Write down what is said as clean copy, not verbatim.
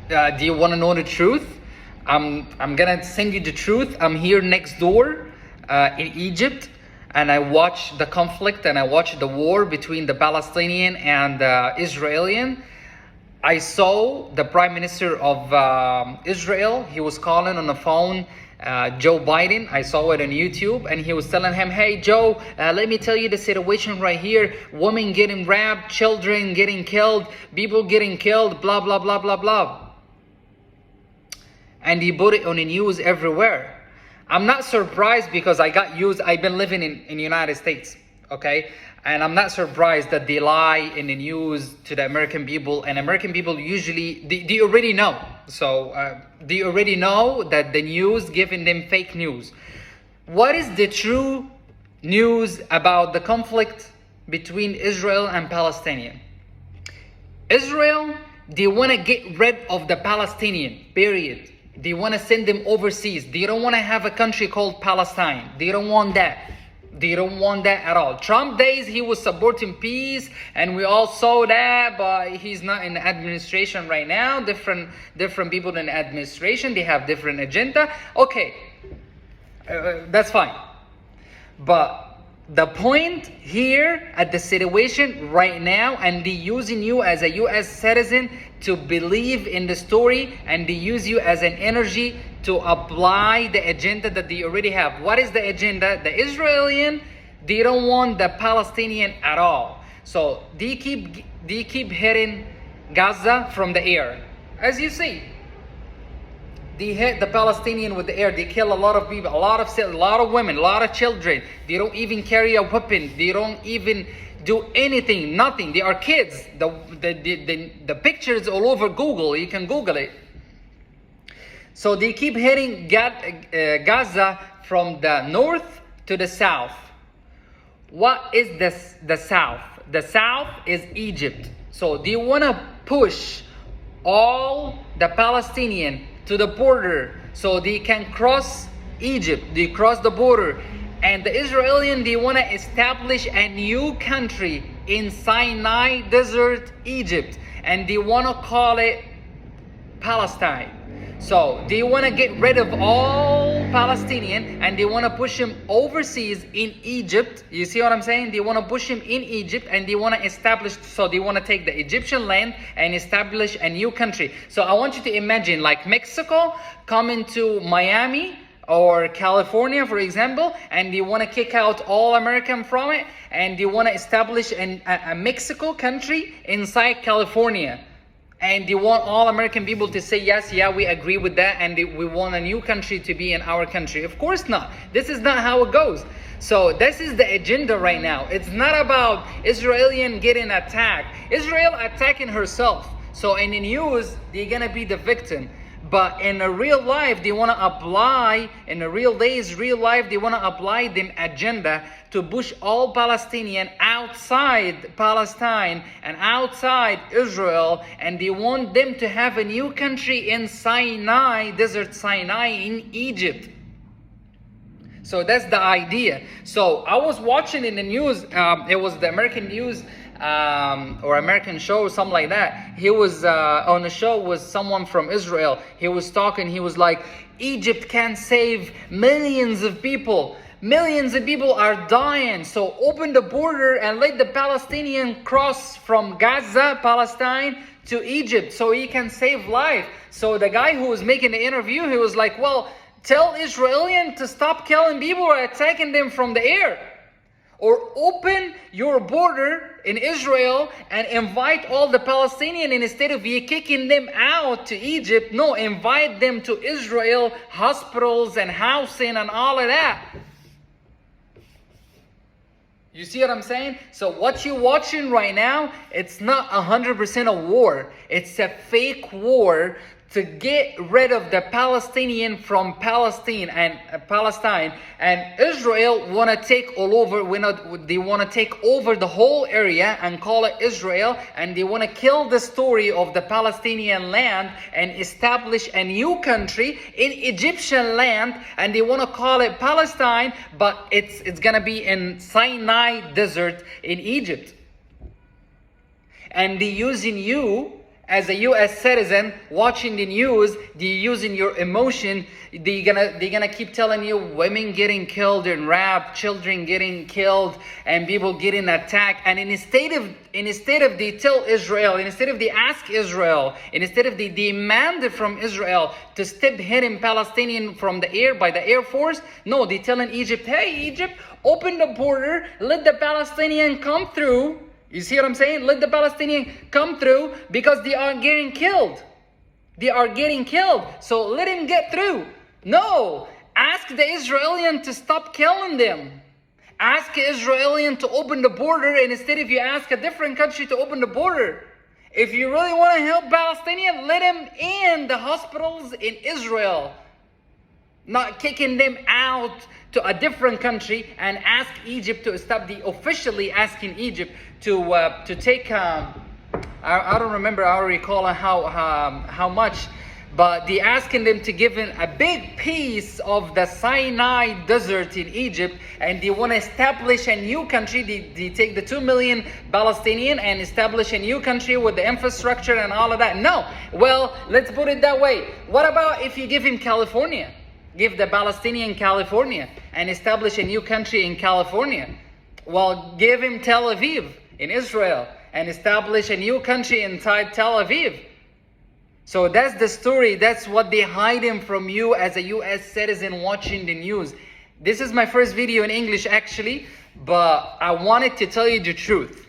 Do you want to know the truth? I'm gonna send you the truth. I'm here next door in Egypt, and I watch the conflict and I watch the war between the Palestinian and Israeli. I saw the Prime Minister of Israel. He was calling on the phone Joe Biden. I saw it on YouTube, and he was telling him, "Hey Joe, let me tell you the situation right here. Women getting raped, children getting killed, people getting killed, blah blah blah blah blah." And he put it on the news everywhere. I'm not surprised because I've been living in the United States, okay? And I'm not surprised that they lie in the news to the American people. And American people usually, they already know. So they already know that the news giving them fake news. What is the true news about the conflict between Israel and Palestinian? Israel, they want to get rid of the Palestinian, period. They want to send them overseas. They don't want to have a country called Palestine. They don't want that. They don't want that at all. Trump days, he was supporting peace, and we all saw that, but he's not in the administration right now. Different people in the administration, they have different agenda. Okay, that's fine. But the point here at the situation right now, and they using you as a U.S. citizen to believe in the story, and they use you as an energy to apply the agenda that they already have. What is the agenda? The Israeli, they don't want the Palestinian at all. So they keep hitting Gaza from the air. As you see, they hit the Palestinian with the air. They kill a lot of people, a lot of women, a lot of children. They don't even carry a weapon. They don't even do anything, nothing. They are kids. The pictures all over Google. You can Google it. So they keep hitting Gaza from the north to the south. What is the south? The south is Egypt. So they want to push all the Palestinian to the border so they can cross Egypt. They cross the border. And the Israelis, they want to establish a new country in Sinai Desert, Egypt. And they want to call it Palestine. So they want to get rid of all Palestinian, and they want to push him overseas in Egypt. You see what I'm saying? They want to push him in Egypt, and they want to establish, so they want to take the Egyptian land and establish a new country. So I want you to imagine like Mexico coming to Miami or California, for example, and they want to kick out all American from it, and they want to establish a Mexico country inside California. And they want all American people to say, yes, yeah, we agree with that, and we want a new country to be in our country. Of course not. This is not how it goes. So this is the agenda right now. It's not about Israeli getting attacked. Israel attacking herself. So in the news, they're going to be the victim. But in a real life, they want to apply, in the real days, real life, they want to apply the agenda to push all Palestinian outside Palestine and outside Israel. And they want them to have a new country in Sinai, Desert Sinai in Egypt. So that's the idea. So I was watching in the news, it was the American news, or American show or something like that. He was on the show was someone from Israel. He was talking, he was like, Egypt can save millions of people. Millions of people are dying. So open the border and let the Palestinian cross from Gaza, Palestine, to Egypt so he can save life. So the guy who was making the interview, he was like, well, tell Israelis to stop killing people or attacking them from the air. Or open your border in Israel and invite all the Palestinians, and instead of you kicking them out to Egypt, no, invite them to Israel, hospitals and housing and all of that. You see what I'm saying? So what you're watching right now, it's not 100% a war. It's a fake war to get rid of the Palestinian from Palestine, and Israel want to take all over. They want to take over the whole area and call it Israel, and they want to kill the story of the Palestinian land and establish a new country in Egyptian land, and they want to call it Palestine, but it's gonna be in Sinai Desert in Egypt. And they're using you as a US citizen watching the news, they're using your emotion. They're gonna keep telling you women getting killed and raped, children getting killed, and people getting attacked. And instead of they tell Israel, instead of they ask Israel, instead of they demand from Israel to step hitting Palestinian from the air by the Air Force, no, they telling Egypt, hey Egypt, open the border, let the Palestinian come through. You see what I'm saying? Let the Palestinian come through because they are getting killed. They are getting killed. So let him get through. No. Ask the Israelian to stop killing them. Ask the Israelian to open the border, and instead of you ask a different country to open the border. If you really want to help Palestinian, let them in the hospitals in Israel. Not kicking them out to a different country, and ask Egypt to stop officially asking Egypt to take I don't remember, I don't recall how much, but they asking them to give in a big piece of the Sinai desert in Egypt, and they want to establish a new country. They take the 2 million Palestinian and establish a new country with the infrastructure and all of that. No, well, let's put it that way. What about if you give him California? Give the Palestinian California and establish a new country in California. Well, give him Tel Aviv in Israel and establish a new country inside Tel Aviv. So that's the story. That's what they hiding from you as a US citizen watching the news. This is my first video in English actually, but I wanted to tell you the truth.